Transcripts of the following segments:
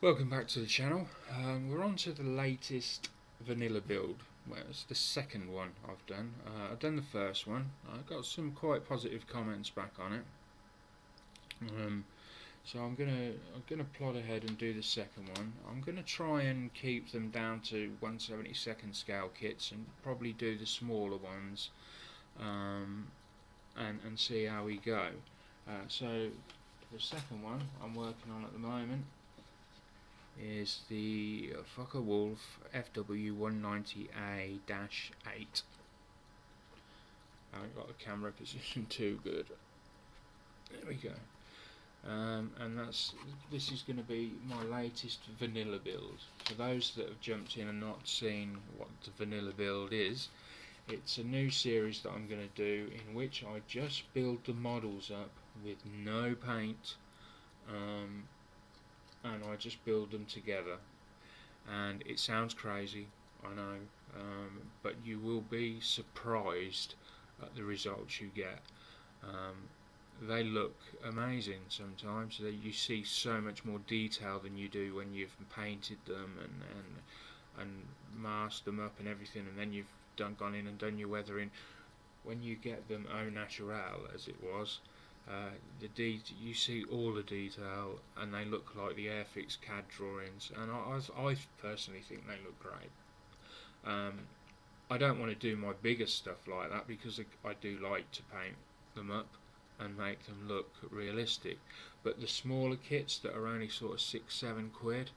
Welcome back to the channel. We're on to the latest vanilla build. Well, it's the second one I've done. I've done the first one. I got some quite positive comments back on it. So I'm gonna plot ahead and do the second one. I'm gonna try and keep them down to 1/72 scale kits and probably do the smaller ones, and see how we go. So the second one I'm working on at the moment is the Focke-Wulf FW190A-8. I haven't got the camera position too good. There we go. And this is going to be my latest vanilla build. For those that have jumped in and not seen what the vanilla build is, it's a new series that I'm going to do in which I just build the models up with no paint, and I just build them together. And it sounds crazy, I know, but you will be surprised at the results you get. They look amazing sometimes. You see so much more detail than you do when you've painted them and masked them up and everything, and then you've gone in and done your weathering. When you get them au naturel, as it was, you see all the detail, and they look like the Airfix CAD drawings, and I personally think they look great. I don't want to do my bigger stuff like that because I do like to paint them up and make them look realistic, but the smaller kits that are only sort of £6-7 quid,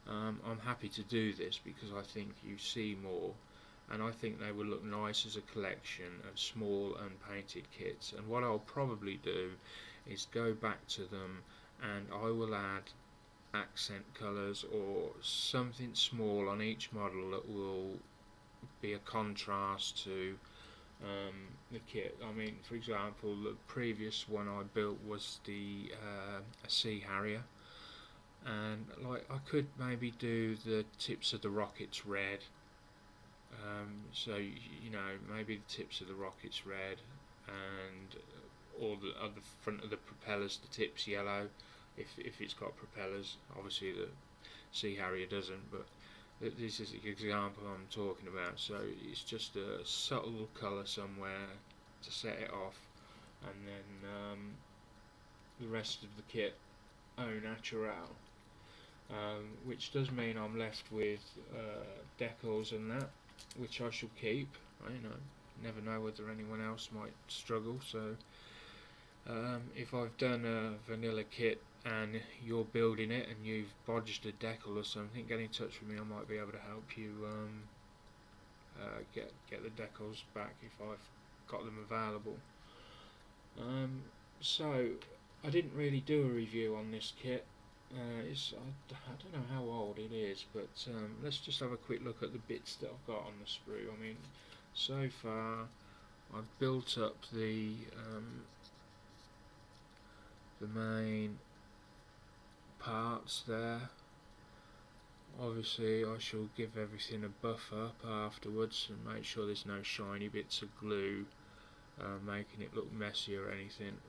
I'm happy to do this because I think you see more, and I think they will look nice as a collection of small unpainted kits. And what I'll probably do is go back to them and I will add accent colours or something small on each model that will be a contrast to the kit. I mean, for example, the previous one I built was a Sea Harrier, and like I could maybe do the tips of the rockets red. So you know, maybe the tips of the rockets red, and or the front of the propellers, the tips yellow, if it's got propellers. Obviously the Sea Harrier doesn't, but this is the example I'm talking about. So it's just a subtle colour somewhere to set it off, and then the rest of the kit au naturel, which does mean I'm left with decals and that, which I shall keep. I never know whether anyone else might struggle, so if I've done a vanilla kit and you're building it and you've bodged a decal or something, get in touch with me. I might be able to help you get the decals back if I've got them available. So I didn't really do a review on this kit. I don't know how old it is, but let's just have a quick look at the bits that I've got on the sprue. I mean, so far I've built up the main parts there. Obviously I shall give everything a buff up afterwards and make sure there's no shiny bits of glue making it look messy or anything,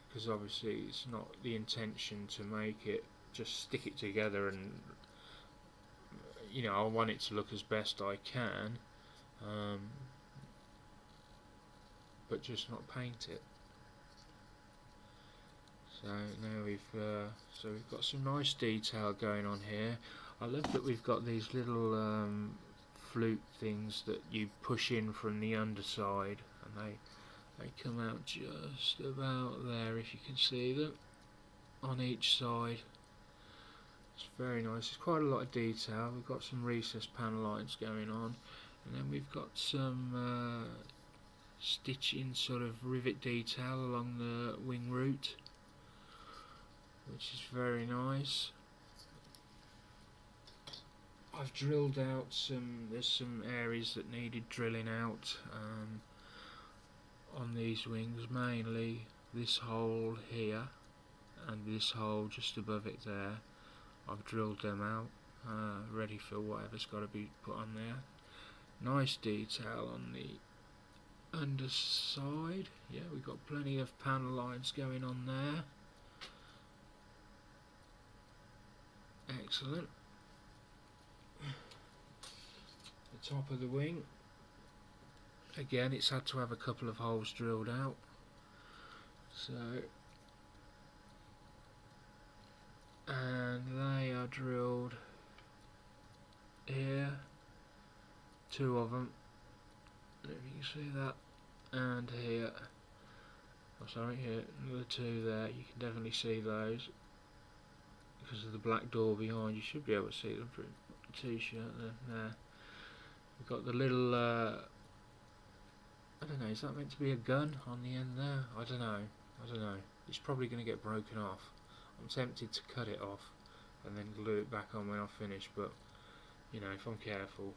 because obviously it's not the intention to make it just stick it together, and you know, I want it to look as best I can, but just not paint it. So now we've got some nice detail going on here. I love that we've got these little flute things that you push in from the underside, and they come out just about there, if you can see them, on each side. It's very nice. It's quite a lot of detail. We've got some recessed panel lines going on, and then we've got some stitching sort of rivet detail along the wing root, which is very nice. I've drilled out there's some areas that needed drilling out on these wings, mainly this hole here and this hole just above it there, I've drilled them out, ready for whatever's got to be put on there. Nice detail on the underside. Yeah, we've got plenty of panel lines going on there. Excellent. The top of the wing, again, it's had to have a couple of holes drilled out, so, and they are drilled here, two of them, if you can see that, and here, oh sorry, here, another two there. You can definitely see those because of the black door behind. You should be able to see them through the t-shirt there. We've got the little, I don't know, is that meant to be a gun on the end there? I don't know. It's probably going to get broken off. I'm tempted to cut it off and then glue it back on when I finish, but you know, if I'm careful,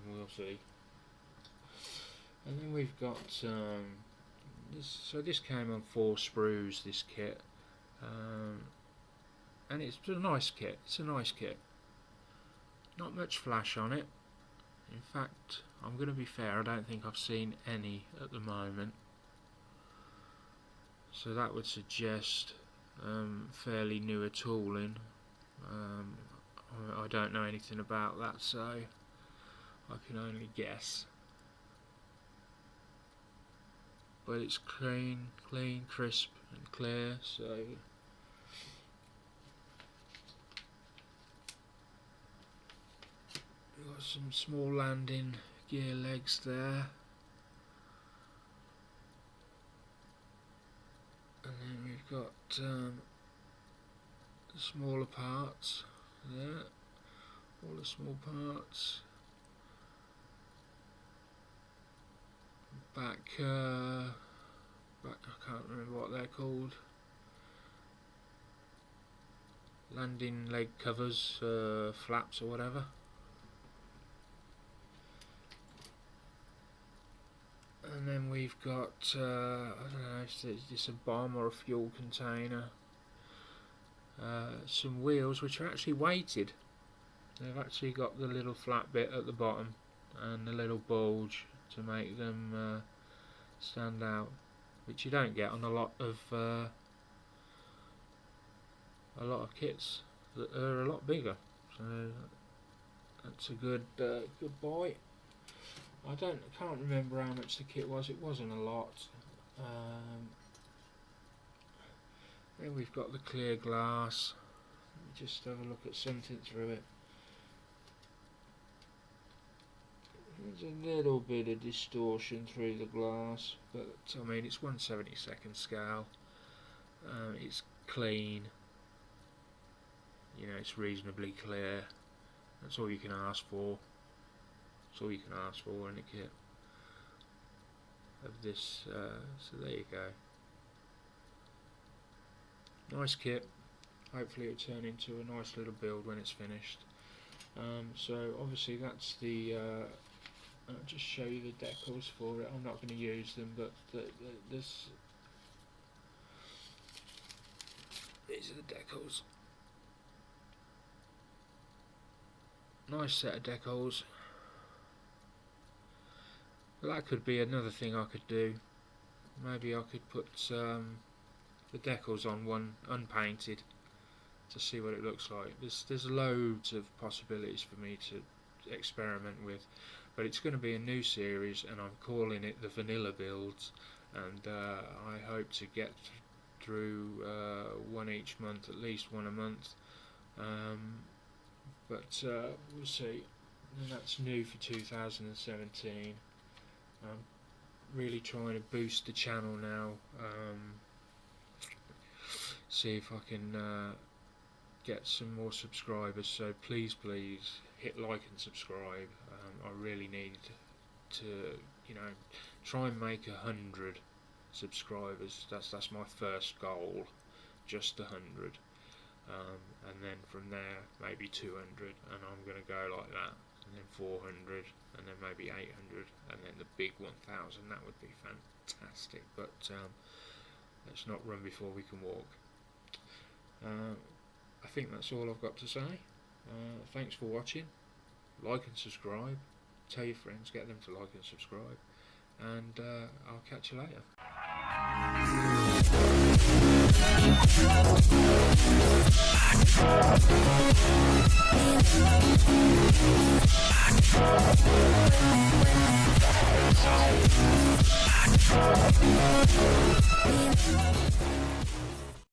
we'll see. And then we've got this. So this came on 4 sprues, this kit, and it's a nice kit. Not much flash on it. In fact, I'm going to be fair, I don't think I've seen any at the moment, so that would suggest fairly newer tooling. I don't know anything about that, so I can only guess. But it's clean, crisp and clear, so we've got some small landing gear legs there, and then we've got the smaller parts there, all the small parts. Back, I can't remember what they're called. Landing leg covers, flaps or whatever. And then we've got, I don't know if it's a bomb or a fuel container. Some wheels which are actually weighted. They've actually got the little flat bit at the bottom and the little bulge to make them stand out, which you don't get on a lot of kits that are a lot bigger. So that's a good buy. I can't remember how much the kit was. It wasn't a lot. Then we've got the clear glass. Let me just have a look at something through it. There's a little bit of distortion through the glass, but I mean it's 1/72 scale. It's clean. You know, it's reasonably clear. That's all you can ask for. That's all you can ask for in a kit of this. So there you go. Nice kit. Hopefully it'll turn into a nice little build when it's finished. So obviously that's the. I'll just show you the decals for it. I'm not going to use them, but these are the decals. Nice set of decals. Well, that could be another thing I could do. Maybe I could put the decals on one unpainted to see what it looks like. There's loads of possibilities for me to experiment with, but it's going to be a new series and I'm calling it the vanilla builds, and I hope to get through one each month, at least one a month, but we'll see. And that's new for 2017. I'm really trying to boost the channel now, see if I can get some more subscribers, so please hit like and subscribe. I really need to, you know, try and make 100 subscribers. That's my first goal, just 100, and then from there maybe 200, and I'm going to go like that, and then 400, and then maybe 800, and then the big 1000. That would be fantastic. But Let's not run before we can walk. I think that's all I've got to say. Thanks for watching. Like and subscribe. Tell your friends, get them to like and subscribe. And I'll catch you later.